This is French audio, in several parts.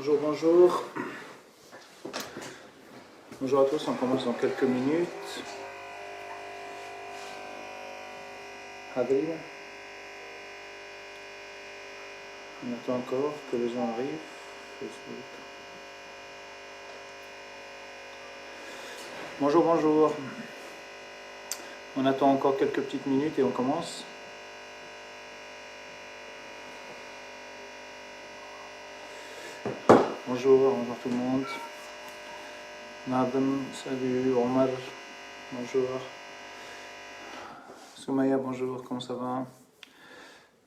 Bonjour, bonjour. Bonjour à tous, on commence dans quelques minutes. Adrien. On attend encore que les gens arrivent. Facebook. Bonjour, bonjour. On attend encore quelques petites minutes et on commence. Bonjour, bonjour tout le monde. Nadem, salut, Omar, bonjour. Soumaya, bonjour, comment ça va?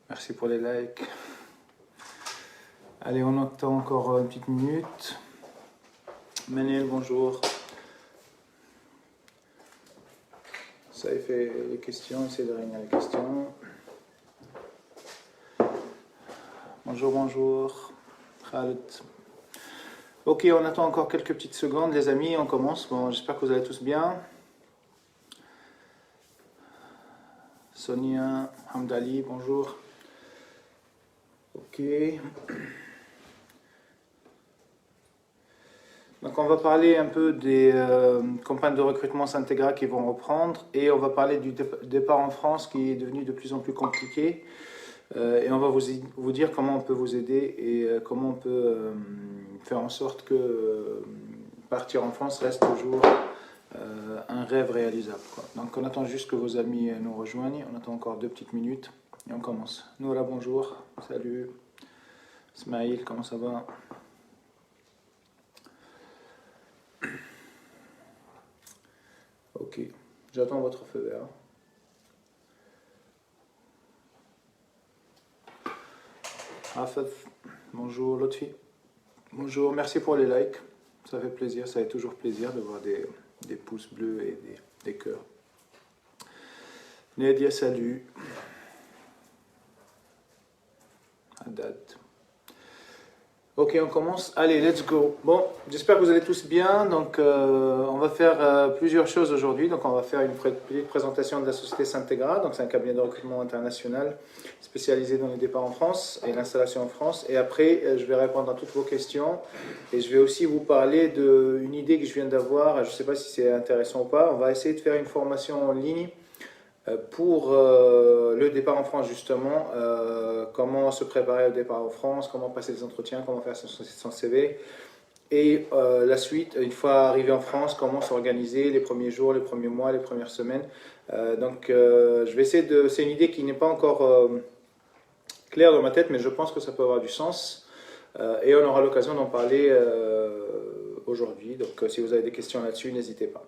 Merci pour les likes. Allez, on attend encore une petite minute. Manel, bonjour. Ça y fait les questions, essayez de régner les questions. Bonjour, bonjour. Khaled. Ok, on attend encore quelques petites secondes, les amis, on commence. Bon, j'espère que vous allez tous bien. Sonia, Hamdali, bonjour. Ok. Donc on va parler un peu des campagnes de recrutement Syntegra qui vont reprendre et on va parler du départ en France qui est devenu de plus en plus compliqué. Et on va vous dire comment on peut vous aider et comment on peut faire en sorte que partir en France reste toujours un rêve réalisable, quoi. Donc on attend juste que vos amis nous rejoignent. On attend encore 2 petites minutes et on commence. Noura, bonjour. Salut. Ismail, comment ça va? Ok, j'attends votre feu vert. Rafef, bonjour. Lotfi, bonjour. Merci pour les likes. Ça fait plaisir, ça fait toujours plaisir de voir des pouces bleus et des cœurs. Nadia, salut. Haddad. Ok, on commence. Allez, let's go. Bon, j'espère que vous allez tous bien. Donc, on va faire plusieurs choses aujourd'hui. Donc, on va faire une petite présentation de la société Syntegra. Donc, c'est un cabinet de recrutement international spécialisé dans les départs en France et l'installation en France. Et après, je vais répondre à toutes vos questions. Et je vais aussi vous parler d'une idée que je viens d'avoir. Je ne sais pas si c'est intéressant ou pas. On va essayer de faire une formation en ligne pour le départ en France, justement, comment se préparer au départ en France, comment passer les entretiens, comment faire son CV. Et la suite, une fois arrivé en France, comment s'organiser les premiers jours, les premiers mois, les premières semaines. Donc je vais essayer de... C'est une idée qui n'est pas encore claire dans ma tête, mais je pense que ça peut avoir du sens. Et on aura l'occasion d'en parler aujourd'hui. Donc si vous avez des questions là-dessus, n'hésitez pas.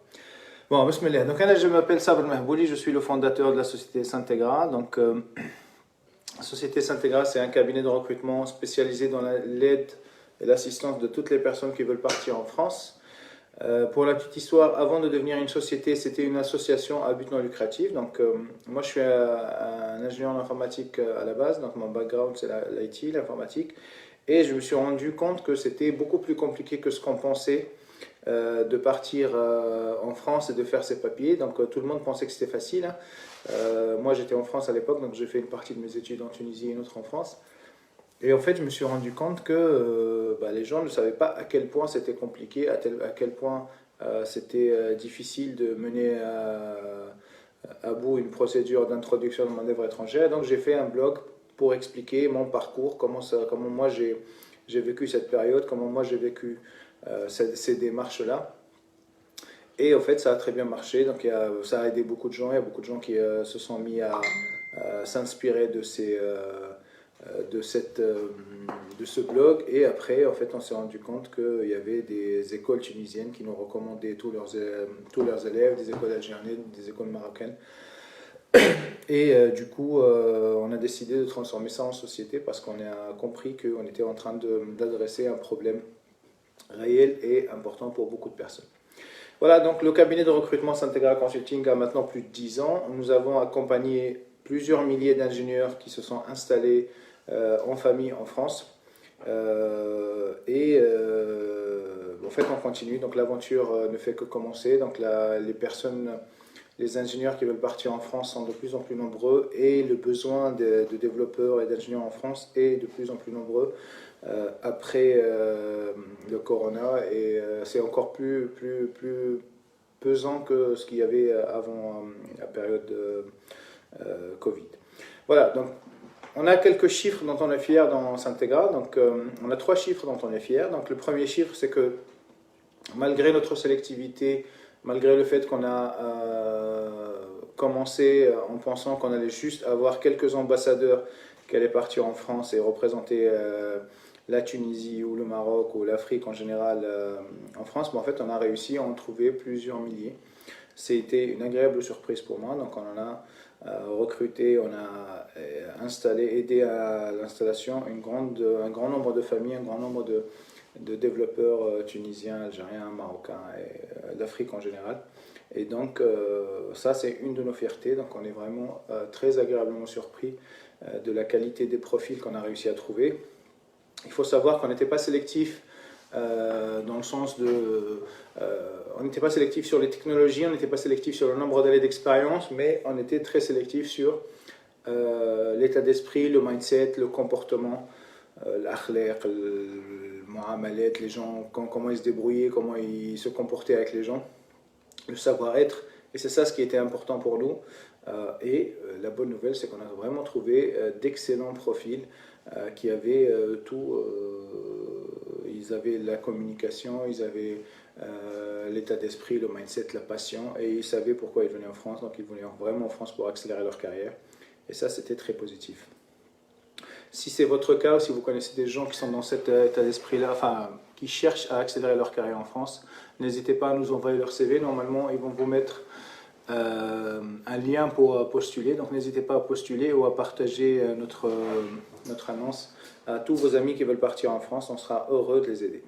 Bon, bismillah. Donc, je m'appelle Sabr Mahbouli, je suis le fondateur de la société Syntegra. Donc, la société Syntegra, c'est un cabinet de recrutement spécialisé dans l'aide et l'assistance de toutes les personnes qui veulent partir en France. Pour la petite histoire, avant de devenir une société, c'était une association à but non lucratif. Donc, moi, je suis un ingénieur en informatique à la base. Donc, mon background, c'est l'IT, l'informatique. Et je me suis rendu compte que c'était beaucoup plus compliqué que ce qu'on pensait. De partir en France et de faire ses papiers. Donc tout le monde pensait que c'était facile, hein. Moi j'étais en France à l'époque, donc j'ai fait une partie de mes études en Tunisie et une autre en France. Et en fait je me suis rendu compte que les gens ne savaient pas à quel point c'était compliqué, à quel point c'était difficile de mener à bout une procédure d'introduction de main-d'œuvre étrangère. Donc j'ai fait un blog pour expliquer mon parcours, comment moi j'ai vécu cette période, comment moi j'ai vécu ces démarches-là. Et en fait, ça a très bien marché. Donc, ça a aidé beaucoup de gens. Il y a beaucoup de gens qui se sont mis à s'inspirer de ce blog. Et après, en fait, on s'est rendu compte qu'il y avait des écoles tunisiennes qui nous recommandaient tous leurs élèves, des écoles algériennes, des écoles marocaines. Et du coup, on a décidé de transformer ça en société parce qu'on a compris qu'on était en train d'adresser un problème réel et important pour beaucoup de personnes. Voilà, donc le cabinet de recrutement Syntegra Consulting a maintenant plus de 10 ans. Nous avons accompagné plusieurs milliers d'ingénieurs qui se sont installés en famille en France. En fait, on continue. Donc l'aventure ne fait que commencer. Donc les personnes les ingénieurs qui veulent partir en France sont de plus en plus nombreux et le besoin de développeurs et d'ingénieurs en France est de plus en plus nombreux après le corona et c'est encore plus pesant que ce qu'il y avait avant la période Covid. Voilà, donc on a quelques chiffres dont on est fier dans Syntegra. Donc on a 3 chiffres dont on est fier. Donc le premier chiffre, c'est que malgré notre sélectivité, malgré le fait qu'on a commencé en pensant qu'on allait juste avoir quelques ambassadeurs qui allaient partir en France et représenter la Tunisie ou le Maroc ou l'Afrique en général en France, mais en fait on a réussi à en trouver plusieurs milliers. C'était une agréable surprise pour moi, donc on en a recruté, on a installé, aidé à l'installation un grand nombre de familles, un grand nombre de développeurs tunisiens, algériens, marocains et d'Afrique en général. Et donc ça c'est une de nos fiertés, donc on est vraiment très agréablement surpris de la qualité des profils qu'on a réussi à trouver. Il faut savoir qu'on n'était pas sélectif dans le sens de... on n'était pas sélectif sur les technologies, on n'était pas sélectif sur le nombre d'années d'expérience, mais on était très sélectif sur l'état d'esprit, le mindset, le comportement, l'akhlaq, le muamalat, les gens, comment ils se débrouillaient, comment ils se comportaient avec les gens, le savoir-être, et c'est ça ce qui était important pour nous. La bonne nouvelle, c'est qu'on a vraiment trouvé d'excellents profils qui avaient tout. Ils avaient la communication, ils avaient l'état d'esprit, le mindset, la passion, et ils savaient pourquoi ils venaient en France. Donc ils venaient vraiment en France pour accélérer leur carrière. Et ça, c'était très positif. Si c'est votre cas, ou si vous connaissez des gens qui sont dans cet état d'esprit-là, enfin, qui cherchent à accélérer leur carrière en France, n'hésitez pas à nous envoyer leur CV. Normalement, ils vont vous mettre un lien pour postuler. Donc, n'hésitez pas à postuler ou à partager notre annonce à tous vos amis qui veulent partir en France. On sera heureux de les aider.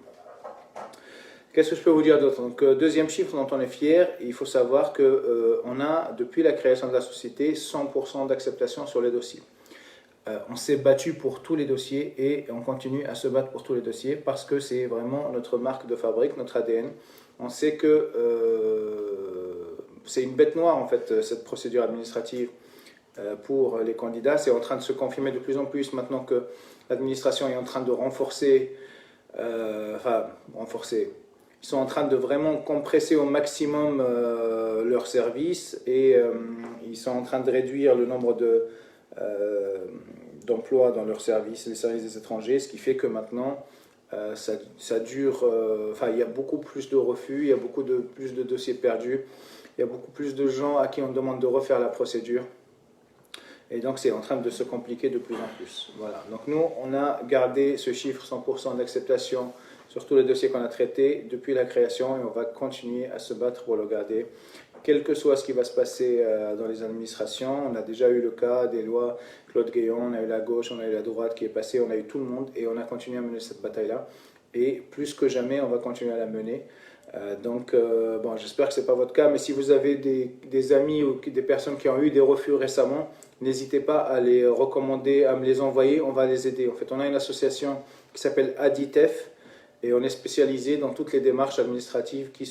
Qu'est-ce que je peux vous dire d'autre? Donc, deuxième chiffre dont on est fier, il faut savoir qu'on a, depuis la création de la société, 100% d'acceptation sur les dossiers. On s'est battu pour tous les dossiers et on continue à se battre pour tous les dossiers parce que c'est vraiment notre marque de fabrique, notre ADN. On sait que c'est une bête noire en fait, cette procédure administrative pour les candidats. C'est en train de se confirmer de plus en plus maintenant que l'administration est en train de renforcer, ils sont en train de vraiment compresser au maximum leurs services et ils sont en train de réduire le nombre d'emplois dans leurs services, les services des étrangers, ce qui fait que maintenant ça dure, il y a beaucoup plus de refus, il y a plus de dossiers perdus, il y a beaucoup plus de gens à qui on demande de refaire la procédure. Et donc, c'est en train de se compliquer de plus en plus. Voilà. Donc, nous, on a gardé ce chiffre 100% d'acceptation sur tous les dossiers qu'on a traités depuis la création et on va continuer à se battre pour le garder, quel que soit ce qui va se passer dans les administrations. On a déjà eu le cas des lois Claude Guéant, on a eu la gauche, on a eu la droite qui est passée, on a eu tout le monde et on a continué à mener cette bataille-là. Et plus que jamais, on va continuer à la mener. Bon, j'espère que ce n'est pas votre cas, mais si vous avez des amis ou des personnes qui ont eu des refus récemment, n'hésitez pas à les recommander, à me les envoyer, on va les aider. En fait, on a une association qui s'appelle Aditef et on est spécialisé dans toutes les démarches administratives, quelles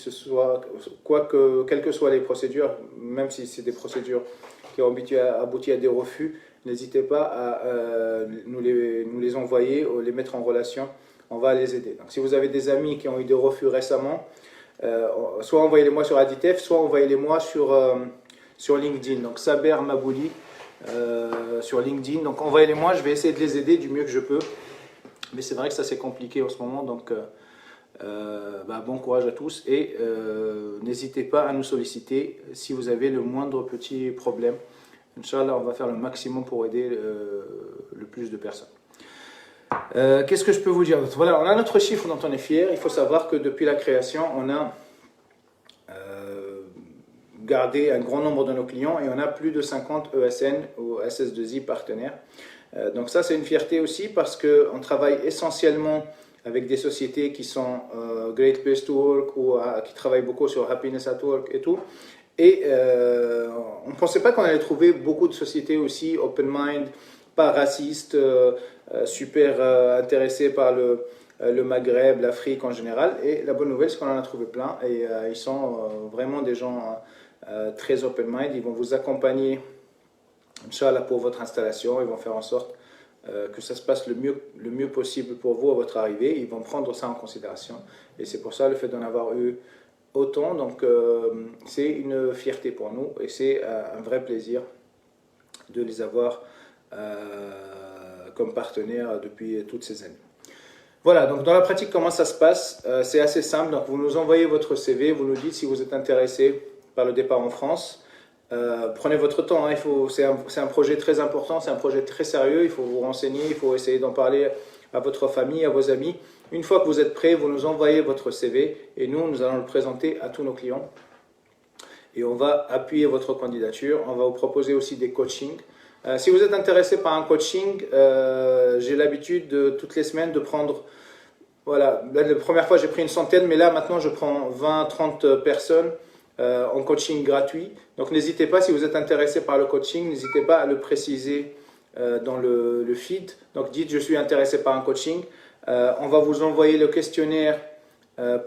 que soient les procédures, même si c'est des procédures qui ont abouti à des refus, n'hésitez pas à nous les envoyer ou les mettre en relation, on va les aider. Donc, si vous avez des amis qui ont eu des refus récemment, soit envoyez-les-moi sur Aditef, soit envoyez-les-moi sur LinkedIn. Donc Saber Mabouli sur LinkedIn. Donc envoyez-les-moi, je vais essayer de les aider du mieux que je peux. Mais c'est vrai que ça c'est compliqué en ce moment, donc bon courage à tous et n'hésitez pas à nous solliciter si vous avez le moindre petit problème. Inch'Allah, on va faire le maximum pour aider le plus de personnes. Qu'est-ce que je peux vous dire? Voilà, on a notre chiffre dont on est fier. Il faut savoir que depuis la création, on a gardé un grand nombre de nos clients et on a plus de 50 ESN ou SS2I partenaires. Donc ça, c'est une fierté aussi parce qu'on travaille essentiellement avec des sociétés qui sont Great Place to Work ou qui travaillent beaucoup sur Happiness at Work et tout. Et on ne pensait pas qu'on allait trouver beaucoup de sociétés aussi open mind, pas racistes, super intéressés par le Maghreb, l'Afrique en général. Et la bonne nouvelle, c'est qu'on en a trouvé plein. Et ils sont vraiment des gens très open mind. Ils vont vous accompagner, Inch'Allah, pour votre installation. Ils vont faire en sorte que ça se passe le mieux possible pour vous à votre arrivée. Ils vont prendre ça en considération. Et c'est pour ça le fait d'en avoir eu autant. Donc c'est une fierté pour nous et c'est un vrai plaisir de les avoir comme partenaires depuis toutes ces années. Voilà, donc dans la pratique, comment ça se passe? C'est assez simple. Donc vous nous envoyez votre CV, vous nous dites si vous êtes intéressé par le départ en France. Prenez votre temps, hein. C'est un projet très important, c'est un projet très sérieux, il faut vous renseigner, il faut essayer d'en parler à votre famille, à vos amis. Une fois que vous êtes prêt, vous nous envoyez votre CV et nous allons le présenter à tous nos clients. Et on va appuyer votre candidature, on va vous proposer aussi des coachings. Si vous êtes intéressé par un coaching, j'ai l'habitude toutes les semaines de prendre, voilà, la première fois j'ai pris une centaine, mais là maintenant je prends 20-30 personnes en coaching gratuit. Donc n'hésitez pas, si vous êtes intéressé par le coaching, n'hésitez pas à le préciser dans le feed. Donc dites je suis intéressé par un coaching. On va vous envoyer le questionnaire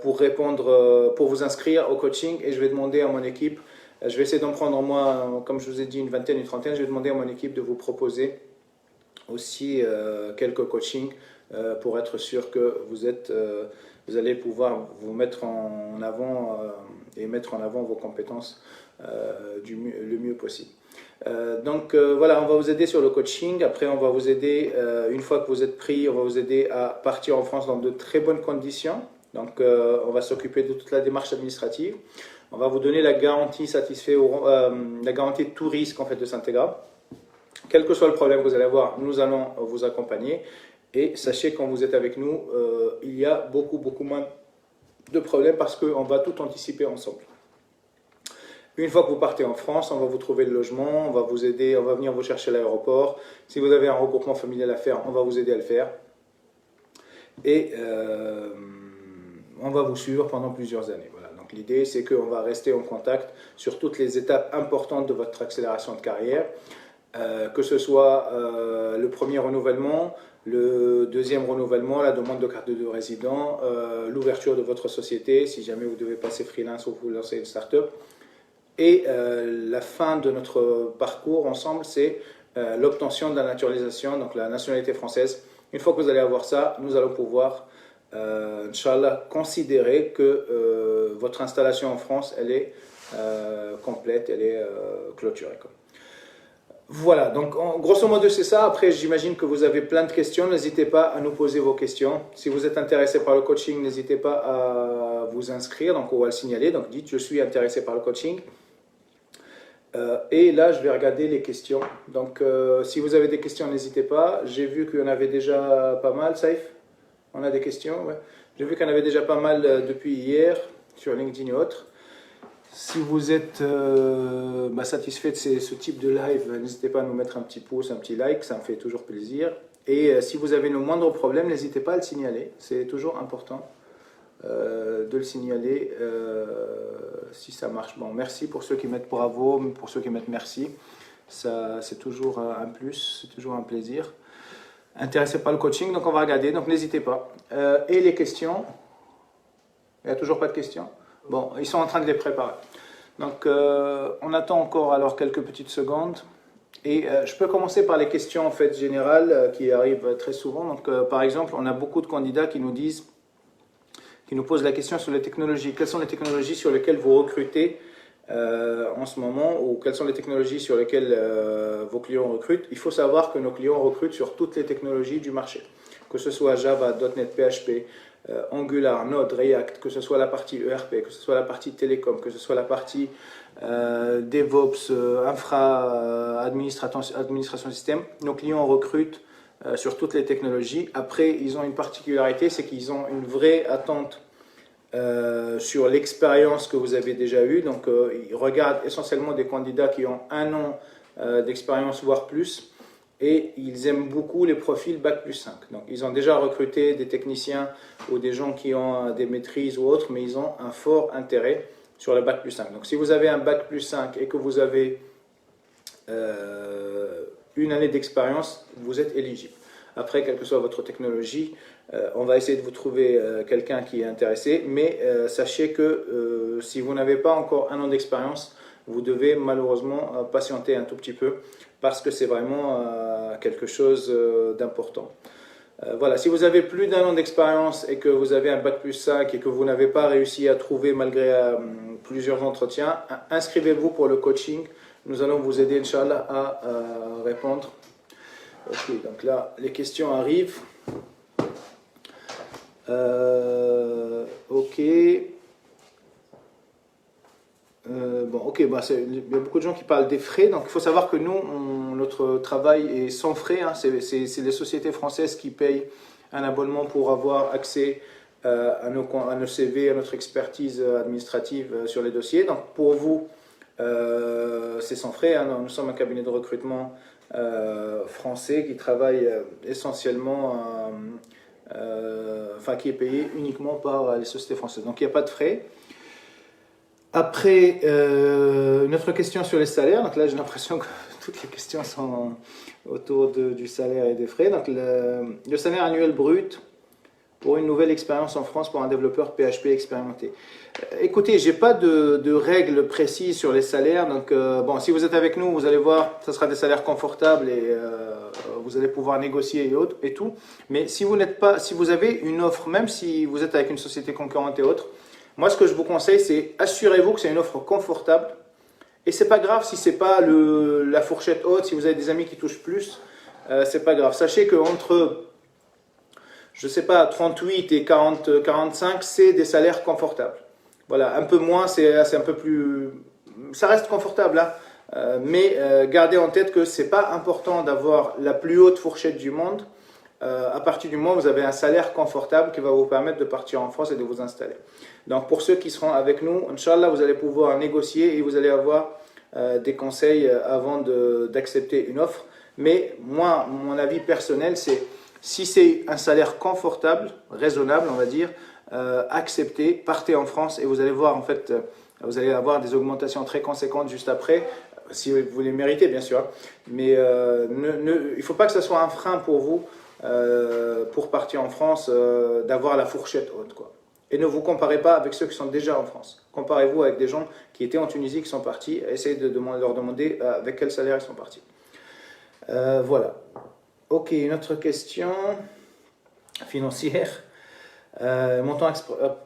pour répondre, pour vous inscrire au coaching et je vais demander à mon équipe, je vais essayer d'en prendre moi, comme je vous ai dit, une vingtaine, une trentaine, je vais demander à mon équipe de vous proposer aussi quelques coachings pour être sûr que vous allez pouvoir vous mettre en avant et mettre en avant vos compétences le mieux possible. Voilà, on va vous aider sur le coaching. Après, on va vous aider, une fois que vous êtes pris, on va vous aider à partir en France dans de très bonnes conditions. Donc, on va s'occuper de toute la démarche administrative. On va vous donner la garantie la garantie de tout risque en fait de Syntegra. Quel que soit le problème que vous allez avoir, nous allons vous accompagner. Et sachez, quand vous êtes avec nous, il y a beaucoup moins de problèmes parce qu'on va tout anticiper ensemble. Une fois que vous partez en France, on va vous trouver le logement, on va vous aider, on va venir vous chercher à l'aéroport. Si vous avez un regroupement familial à faire, on va vous aider à le faire. Et on va vous suivre pendant plusieurs années. Voilà. Donc l'idée, c'est qu'on va rester en contact sur toutes les étapes importantes de votre accélération de carrière, que ce soit le premier renouvellement, le deuxième renouvellement, la demande de carte de résident, l'ouverture de votre société, si jamais vous devez passer freelance ou vous lancez une start-up. Et la fin de notre parcours ensemble, c'est l'obtention de la naturalisation, donc la nationalité française. Une fois que vous allez avoir ça, nous allons pouvoir, Inch'Allah, considérer que votre installation en France, elle est complète, elle est clôturée. Voilà, donc grosso modo c'est ça. Après, j'imagine que vous avez plein de questions. N'hésitez pas à nous poser vos questions. Si vous êtes intéressé par le coaching, n'hésitez pas à vous inscrire. Donc, on va le signaler. Donc, dites je suis intéressé par le coaching. Et là, je vais regarder les questions. Donc, si vous avez des questions, n'hésitez pas. J'ai vu qu'il y en avait déjà pas mal. Saïf, on a des questions, ouais. J'ai vu qu'il y en avait déjà pas mal depuis hier sur LinkedIn et autres. Si vous êtes satisfait de ce type de live, n'hésitez pas à nous mettre un petit pouce, un petit like, ça me fait toujours plaisir. Et si vous avez le moindre problème, n'hésitez pas à le signaler. C'est toujours important de le signaler si ça marche. Bon, merci pour ceux qui mettent bravo, pour ceux qui mettent merci. C'est toujours un plus, c'est toujours un plaisir. Intéressé par le coaching, donc on va regarder, donc n'hésitez pas. Et les questions, il n'y a toujours pas de questions? Bon, ils sont en train de les préparer. Donc, on attend encore alors quelques petites secondes. Et je peux commencer par les questions en fait générales qui arrivent très souvent. Donc, par exemple, on a beaucoup de candidats qui nous posent la question sur les technologies. Quelles sont les technologies sur lesquelles vous recrutez en ce moment, ou quelles sont les technologies sur lesquelles vos clients recrutent? Il faut savoir que nos clients recrutent sur toutes les technologies du marché, que ce soit Java, .NET, PHP, Angular, Node, React, que ce soit la partie ERP, que ce soit la partie télécom, que ce soit la partie DevOps, administration système. Nos clients recrutent sur toutes les technologies. Après, ils ont une particularité, c'est qu'ils ont une vraie attente sur l'expérience que vous avez déjà eue. Donc, ils regardent essentiellement des candidats qui ont 1 an d'expérience, voire plus. Et ils aiment beaucoup les profils Bac plus 5. Donc, ils ont déjà recruté des techniciens ou des gens qui ont des maîtrises ou autres, mais ils ont un fort intérêt sur le Bac plus 5. Donc, si vous avez un Bac plus 5 et que vous avez 1 année d'expérience, vous êtes éligible. Après, quelle que soit votre technologie, on va essayer de vous trouver quelqu'un qui est intéressé. Mais sachez que si vous n'avez pas encore 1 an d'expérience, vous devez malheureusement patienter un tout petit peu parce que c'est vraiment quelque chose d'important. Voilà, si vous avez plus d'1 an d'expérience et que vous avez un bac plus 5 et que vous n'avez pas réussi à trouver malgré plusieurs entretiens, inscrivez-vous pour le coaching. Nous allons vous aider, Inch'Allah, à répondre. Ok, donc là, les questions arrivent. Ok. Il y a beaucoup de gens qui parlent des frais. Donc, il faut savoir que nous, notre travail est sans frais. Hein. C'est les sociétés françaises qui payent un abonnement pour avoir accès à nos CV, à notre expertise administrative sur les dossiers. Donc, pour vous, c'est sans frais. Hein. Nous sommes un cabinet de recrutement français qui travaille essentiellement, qui est payé uniquement par les sociétés françaises. Donc, il n'y a pas de frais. Après, une autre question sur les salaires. Donc là, j'ai l'impression que toutes les questions sont autour du salaire et des frais. Donc le salaire annuel brut pour une nouvelle expérience en France pour un développeur PHP expérimenté. Écoutez, j'ai pas de règles précises sur les salaires. Donc si vous êtes avec nous, vous allez voir, ça sera des salaires confortables et vous allez pouvoir négocier et tout. Mais si vous avez une offre, même si vous êtes avec une société concurrente et autres, moi, ce que je vous conseille, c'est assurez-vous que c'est une offre confortable. Et c'est pas grave si c'est pas la fourchette haute, si vous avez des amis qui touchent plus, c'est pas grave. Sachez qu'entre, je sais pas, 38 et 45, c'est des salaires confortables. Voilà, un peu moins, c'est un peu plus, ça reste confortable, hein. Mais gardez en tête que c'est pas important d'avoir la plus haute fourchette du monde. À partir du moment où vous avez un salaire confortable qui va vous permettre de partir en France et de vous installer. Donc pour ceux qui seront avec nous, Inch'Allah, vous allez pouvoir négocier et vous allez avoir des conseils avant d'accepter une offre. Mais moi, mon avis personnel, c'est si c'est un salaire confortable, raisonnable, on va dire, acceptez, partez en France et vous allez voir, en fait, vous allez avoir des augmentations très conséquentes juste après, si vous les méritez, bien sûr. Mais il ne faut pas que ce soit un frein pour vous. Pour partir en France, d'avoir la fourchette haute, quoi. Et ne vous comparez pas avec ceux qui sont déjà en France. Comparez-vous avec des gens qui étaient en Tunisie, qui sont partis. Essayez de leur demander avec quel salaire ils sont partis. Voilà. Ok, une autre question financière. Montant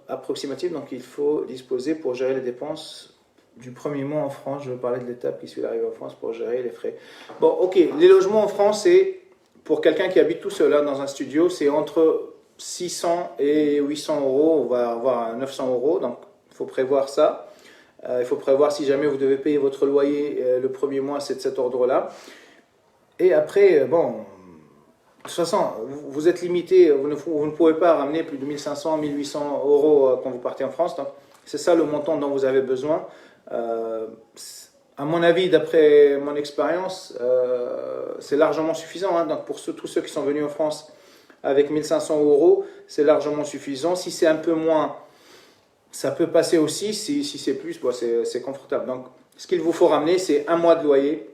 approximatif, donc il faut disposer pour gérer les dépenses du premier mois en France. Je veux parler de l'étape qui suit l'arrivée en France pour gérer les frais. Bon, ok, les logements en France, c'est... Pour quelqu'un qui habite tout seul là, dans un studio, c'est entre 600 et 800 euros. On va avoir 900 euros, donc il faut prévoir ça. Il faut prévoir si jamais vous devez payer votre loyer le premier mois, c'est de cet ordre-là. Et après, bon, de toute façon, vous êtes limité, vous ne pouvez pas ramener plus de 1500, 1800 euros quand vous partez en France. Donc c'est ça le montant dont vous avez besoin. À mon avis, d'après mon expérience, c'est largement suffisant. Hein. Donc pour tous ceux qui sont venus en France avec 1500 euros, c'est largement suffisant. Si c'est un peu moins, ça peut passer aussi. Si c'est plus, bon, c'est confortable. Donc ce qu'il vous faut ramener, c'est 1 mois de loyer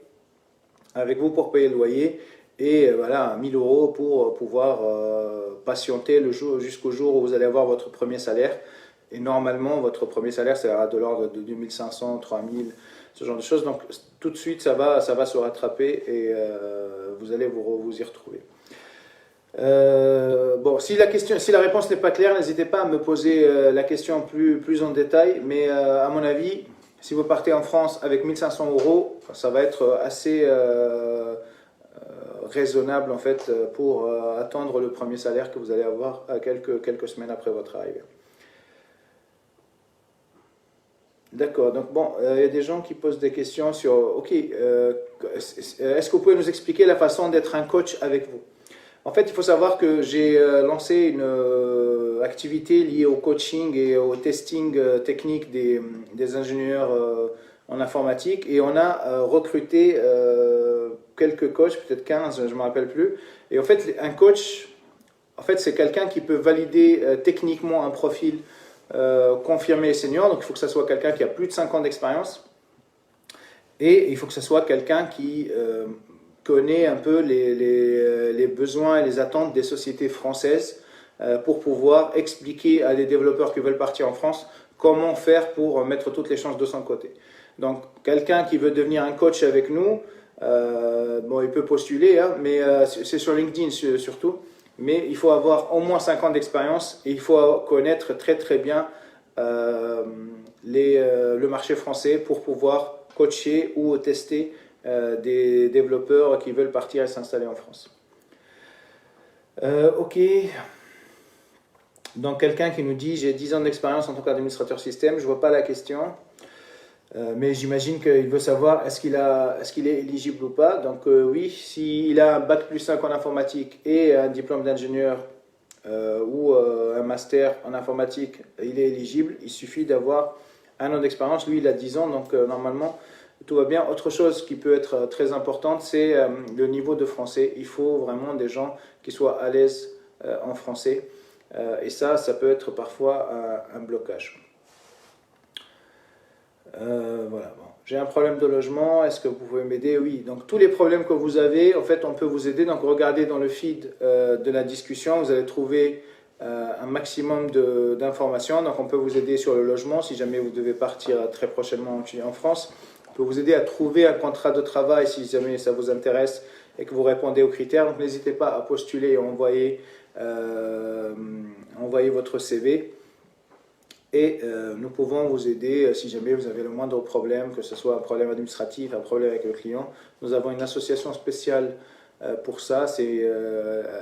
avec vous pour payer le loyer. Et voilà, 1000 euros pour pouvoir patienter jusqu'au jour où vous allez avoir votre premier salaire. Et normalement, votre premier salaire sera de l'ordre de 2500, 3000, ce genre de choses. Donc tout de suite, ça va se rattraper et vous allez vous y retrouver. Si la réponse n'est pas claire, n'hésitez pas à me poser la question plus en détail. Mais à mon avis, si vous partez en France avec 1500 euros, ça va être assez raisonnable en fait pour attendre le premier salaire que vous allez avoir quelques semaines après votre arrivée. D'accord, donc bon, il y a des gens qui posent des questions sur, ok, est-ce que vous pouvez nous expliquer la façon d'être un coach avec vous? En fait, il faut savoir que j'ai lancé une activité liée au coaching et au testing technique des ingénieurs en informatique et on a recruté quelques coachs, peut-être 15, je ne me rappelle plus. Et en fait, un coach, c'est quelqu'un qui peut valider techniquement un profil confirmé et senior, donc il faut que ce soit quelqu'un qui a plus de 5 ans d'expérience et il faut que ce soit quelqu'un qui connaît un peu les besoins et les attentes des sociétés françaises pour pouvoir expliquer à des développeurs qui veulent partir en France comment faire pour mettre toutes les chances de son côté. Donc, quelqu'un qui veut devenir un coach avec nous, bon, il peut postuler, hein, mais c'est sur LinkedIn surtout. Mais il faut avoir au moins 5 ans d'expérience et il faut connaître très très bien le marché français pour pouvoir coacher ou tester des développeurs qui veulent partir et s'installer en France. Ok. Donc quelqu'un qui nous dit j'ai 10 ans d'expérience en tant qu'administrateur système, je ne vois pas la question. Mais j'imagine qu'il veut savoir est-ce qu'il est éligible ou pas. Donc oui, s'il a un bac plus 5 en informatique et un diplôme d'ingénieur ou un master en informatique, il est éligible. Il suffit d'avoir 1 an d'expérience. Lui, il a 10 ans, donc normalement, tout va bien. Autre chose qui peut être très importante, c'est le niveau de français. Il faut vraiment des gens qui soient à l'aise en français. Et ça peut être parfois un blocage. Voilà, bon. J'ai un problème de logement, est-ce que vous pouvez m'aider? Oui, donc tous les problèmes que vous avez, en fait, on peut vous aider. Donc regardez dans le feed de la discussion, vous allez trouver un maximum d'informations. Donc on peut vous aider sur le logement, si jamais vous devez partir très prochainement en France. On peut vous aider à trouver un contrat de travail si jamais ça vous intéresse et que vous répondez aux critères. Donc n'hésitez pas à postuler et envoyer votre CV. Et nous pouvons vous aider si jamais vous avez le moindre problème, que ce soit un problème administratif, un problème avec le client. Nous avons une association spéciale pour ça, c'est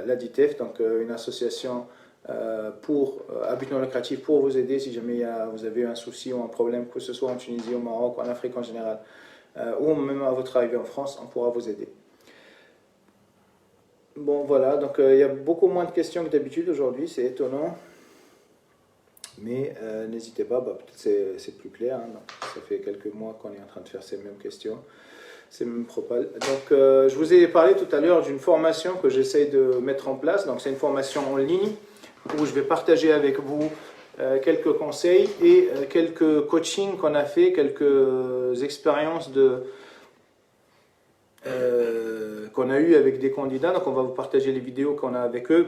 l'ADITEF, donc une association à but non lucratif pour vous aider si jamais vous avez un souci ou un problème, que ce soit en Tunisie, au Maroc, en Afrique en général, ou même à votre arrivée en France, on pourra vous aider. Bon voilà, donc il y a beaucoup moins de questions que d'habitude aujourd'hui, c'est étonnant. Mais n'hésitez pas, peut-être c'est plus clair, hein, donc, ça fait quelques mois qu'on est en train de faire ces mêmes questions, ces mêmes propals. Donc je vous ai parlé tout à l'heure d'une formation que j'essaye de mettre en place, donc c'est une formation en ligne où je vais partager avec vous quelques conseils et quelques coachings qu'on a fait, quelques expériences qu'on a eues avec des candidats, donc on va vous partager les vidéos qu'on a avec eux.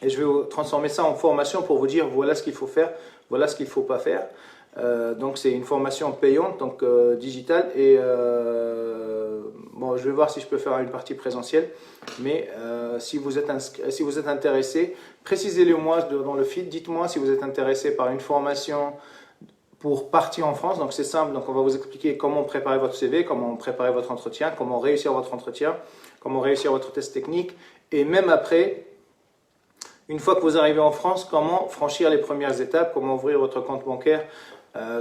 Et je vais transformer ça en formation pour vous dire voilà ce qu'il faut faire, voilà ce qu'il ne faut pas faire. Donc c'est une formation payante, donc digitale. Et bon, je vais voir si je peux faire une partie présentielle. Mais si vous êtes intéressé, précisez-le moi dans le feed. Dites-moi si vous êtes intéressé par une formation pour partir en France. Donc c'est simple, donc on va vous expliquer comment préparer votre CV, comment préparer votre entretien, comment réussir votre entretien, comment réussir votre test technique. Et même après, une fois que vous arrivez en France, comment franchir les premières étapes, comment ouvrir votre compte bancaire,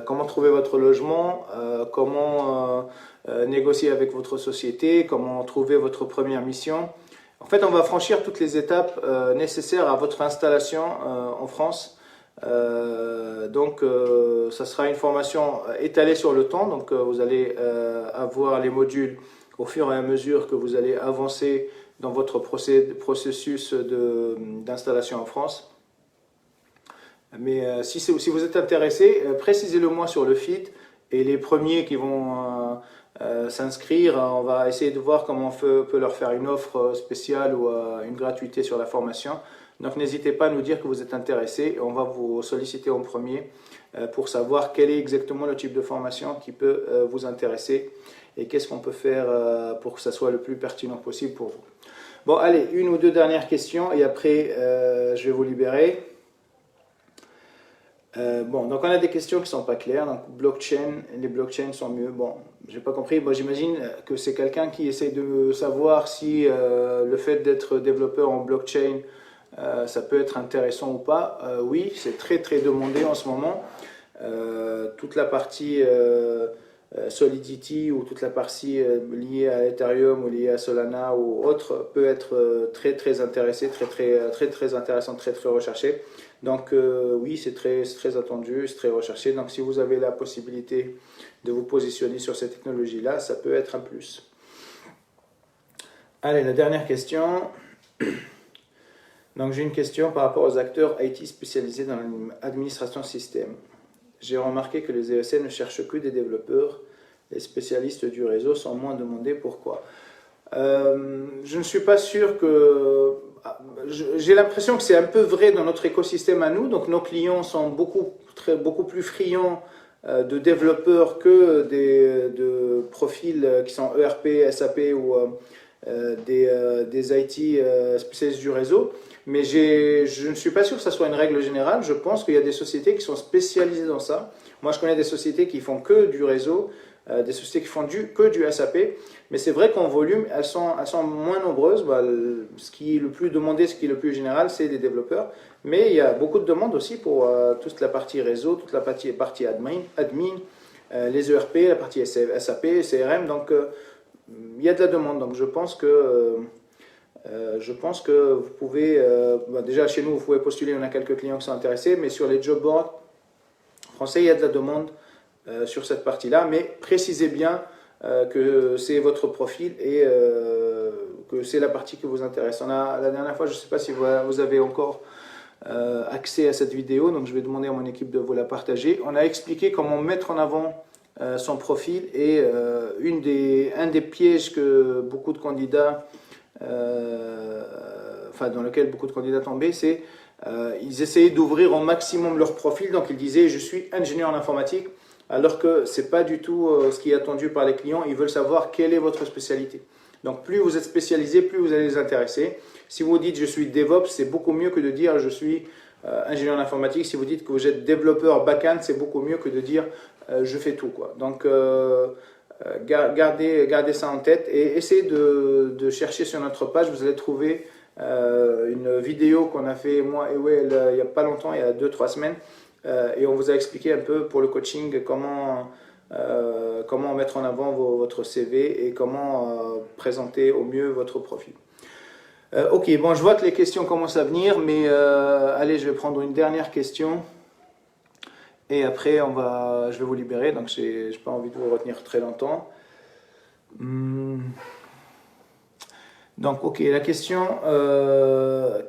comment trouver votre logement, comment négocier avec votre société, comment trouver votre première mission. En fait, on va franchir toutes les étapes nécessaires à votre installation en France. Donc, ça sera une formation étalée sur le temps. Donc, vous allez avoir les modules au fur et à mesure que vous allez avancer dans votre processus d'installation en France. Mais si vous êtes intéressé, précisez-le moi sur le feed et les premiers qui vont s'inscrire, on va essayer de voir comment on peut leur faire une offre spéciale ou une gratuité sur la formation. Donc n'hésitez pas à nous dire que vous êtes intéressé, on va vous solliciter en premier pour savoir quel est exactement le type de formation qui peut vous intéresser et qu'est-ce qu'on peut faire pour que ça soit le plus pertinent possible pour vous. Bon, allez, une ou deux dernières questions et après je vais vous libérer. Bon, donc on a des questions qui ne sont pas claires. Donc blockchain, les blockchains sont mieux. Bon, j'ai pas compris. Moi, j'imagine que c'est quelqu'un qui essaie de savoir si le fait d'être développeur en blockchain, ça peut être intéressant ou pas. Oui, c'est très très demandé en ce moment. Toute la partie Solidity ou toute la partie liée à Ethereum ou liée à Solana ou autre peut être très très intéressée, très intéressante, très recherchée. Donc oui, c'est très attendu, c'est très recherché. Donc si vous avez la possibilité de vous positionner sur ces technologies-là, ça peut être un plus. Allez, la dernière question. Donc j'ai une question par rapport aux acteurs IT spécialisés dans l'administration système. J'ai remarqué que les ESN ne cherchent que des développeurs. Les spécialistes du réseau sont moins demandés. Pourquoi? Je ne suis pas sûr que... J'ai l'impression que c'est un peu vrai dans notre écosystème à nous. Donc nos clients sont beaucoup plus friands de développeurs que de profils qui sont ERP, SAP ou des IT spécialistes du réseau. Mais je ne suis pas sûr que ça soit une règle générale. Je pense qu'il y a des sociétés qui sont spécialisées dans ça. Moi, je connais des sociétés qui font que du réseau, des sociétés qui font que du SAP. Mais c'est vrai qu'en volume, elles sont moins nombreuses. Ce qui est le plus demandé, ce qui est le plus général, c'est des développeurs. Mais il y a beaucoup de demandes aussi pour toute la partie réseau, toute la partie admin, les ERP, la partie SAP, CRM. Donc, il y a de la demande. Donc, je pense que vous pouvez, déjà chez nous, vous pouvez postuler, on a quelques clients qui sont intéressés, mais sur les job boards français, il y a de la demande sur cette partie-là, mais précisez bien que c'est votre profil et que c'est la partie qui vous intéresse. La dernière fois, je ne sais pas si vous avez encore accès à cette vidéo, donc je vais demander à mon équipe de vous la partager. On a expliqué comment mettre en avant son profil et un des pièges que beaucoup de candidats dans lequel beaucoup de candidats tombaient, c'est ils essayaient d'ouvrir au maximum leur profil. Donc ils disaient je suis ingénieur en informatique, alors que c'est pas du tout ce qui est attendu par les clients. Ils veulent savoir quelle est votre spécialité. Donc plus vous êtes spécialisé, plus vous allez les intéresser. Si vous dites je suis DevOps, c'est beaucoup mieux que de dire je suis ingénieur en informatique. Si vous dites que vous êtes développeur back-end, c'est beaucoup mieux que de dire je fais tout, quoi. Donc gardez ça en tête et essayez de chercher sur notre page. Vous allez trouver une vidéo qu'on a fait moi et Way il n'y a pas longtemps, il y a 2-3 semaines, et on vous a expliqué un peu pour le coaching comment mettre en avant votre CV et comment présenter au mieux votre profil. Ok, bon, je vois que les questions commencent à venir, mais allez, je vais prendre une dernière question. Et après, je vais vous libérer, donc je n'ai pas envie de vous retenir très longtemps. Donc, ok, la question,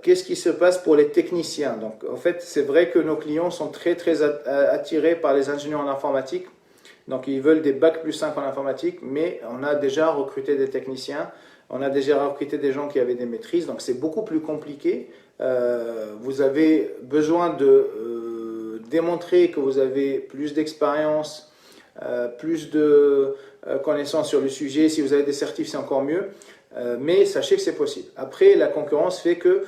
qu'est-ce qui se passe pour les techniciens? Donc, en fait, c'est vrai que nos clients sont très, très attirés par les ingénieurs en informatique. Donc, ils veulent des bac plus 5 en informatique, mais on a déjà recruté des techniciens. On a déjà recruté des gens qui avaient des maîtrises, donc c'est beaucoup plus compliqué. Vous avez besoin de démontrer que vous avez plus d'expérience, plus de connaissances sur le sujet. Si vous avez des certifs, c'est encore mieux. Mais sachez que c'est possible. Après, la concurrence fait que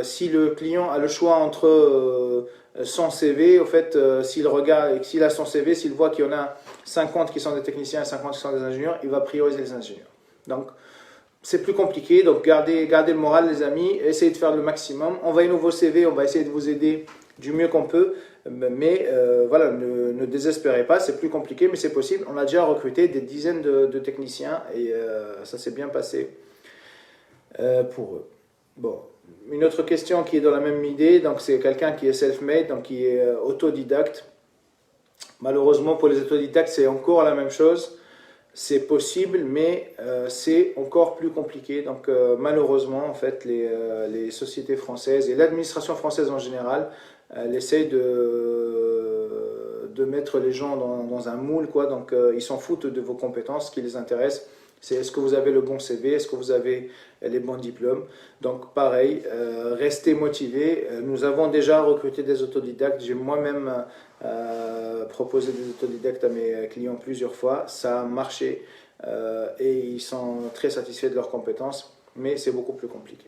si le client a le choix entre son CV, au fait, s'il regarde, s'il a son CV, s'il voit qu'il y en a 50 qui sont des techniciens et 50 qui sont des ingénieurs, il va prioriser les ingénieurs. Donc, c'est plus compliqué. Donc, gardez le moral, les amis. Essayez de faire le maximum. Envoyez-nous vos CV. On va essayer de vous aider du mieux qu'on peut. Mais voilà, ne désespérez pas. C'est plus compliqué, mais c'est possible. On a déjà recruté des dizaines de techniciens et ça s'est bien passé pour eux. Bon. Une autre question qui est dans la même idée, donc c'est quelqu'un qui est self-made, donc qui est autodidacte. Malheureusement pour les autodidactes, c'est encore la même chose. C'est possible, mais c'est encore plus compliqué. Donc malheureusement, en fait, les sociétés françaises et l'administration française en général, elle essaye de mettre les gens dans un moule, quoi. Donc ils s'en foutent de vos compétences. Ce qui les intéresse, c'est est-ce que vous avez le bon CV, est-ce que vous avez les bons diplômes. Donc pareil, restez motivés. Nous avons déjà recruté des autodidactes. J'ai moi-même proposé des autodidactes à mes clients plusieurs fois. Ça a marché et ils sont très satisfaits de leurs compétences, mais c'est beaucoup plus compliqué.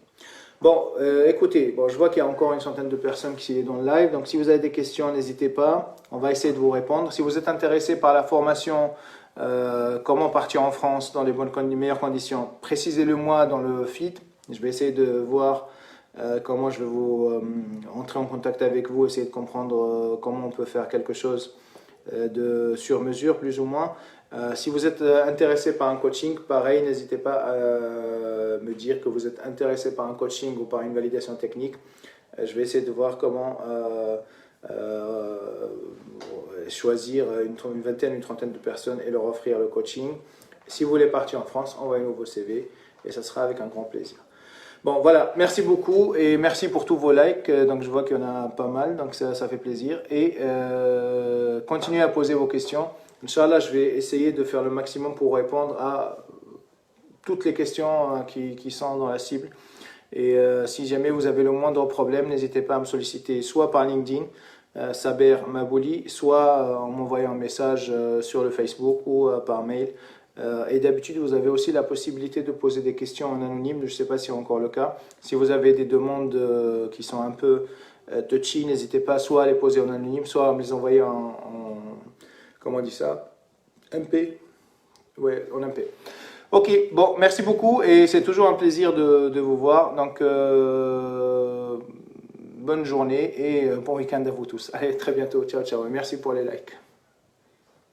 Bon, écoutez, je vois qu'il y a encore une centaine de personnes qui sont dans le live. Donc si vous avez des questions, n'hésitez pas. On va essayer de vous répondre. Si vous êtes intéressé par la formation comment partir en France dans les meilleures conditions, précisez-le moi dans le feed. Je vais essayer de voir comment je vais vous entrer en contact avec vous, essayer de comprendre comment on peut faire quelque chose sur mesure, plus ou moins. Si vous êtes intéressé par un coaching, pareil, n'hésitez pas à me dire que vous êtes intéressé par un coaching ou par une validation technique. Je vais essayer de voir comment choisir une vingtaine, une trentaine de personnes et leur offrir le coaching. Si vous voulez partir en France, envoyez-nous vos CV et ça sera avec un grand plaisir. Bon, voilà, merci beaucoup et merci pour tous vos likes. Donc, je vois qu'il y en a pas mal, donc ça fait plaisir. Et continuez à poser vos questions. Inch'Allah, je vais essayer de faire le maximum pour répondre à toutes les questions qui sont dans la cible. Et si jamais vous avez le moindre problème, n'hésitez pas à me solliciter soit par LinkedIn, Saber Mabouli, soit en m'envoyant un message sur le Facebook ou par mail. Et d'habitude, vous avez aussi la possibilité de poser des questions en anonyme. Je ne sais pas si c'est encore le cas. Si vous avez des demandes qui sont un peu touchy, n'hésitez pas soit à les poser en anonyme, soit à me les envoyer comment on dit ça? MP? Ouais, en MP. Ok, bon, merci beaucoup et c'est toujours un plaisir de vous voir. Donc, bonne journée et bon week-end à vous tous. Allez, très bientôt. Ciao, ciao. Et merci pour les likes.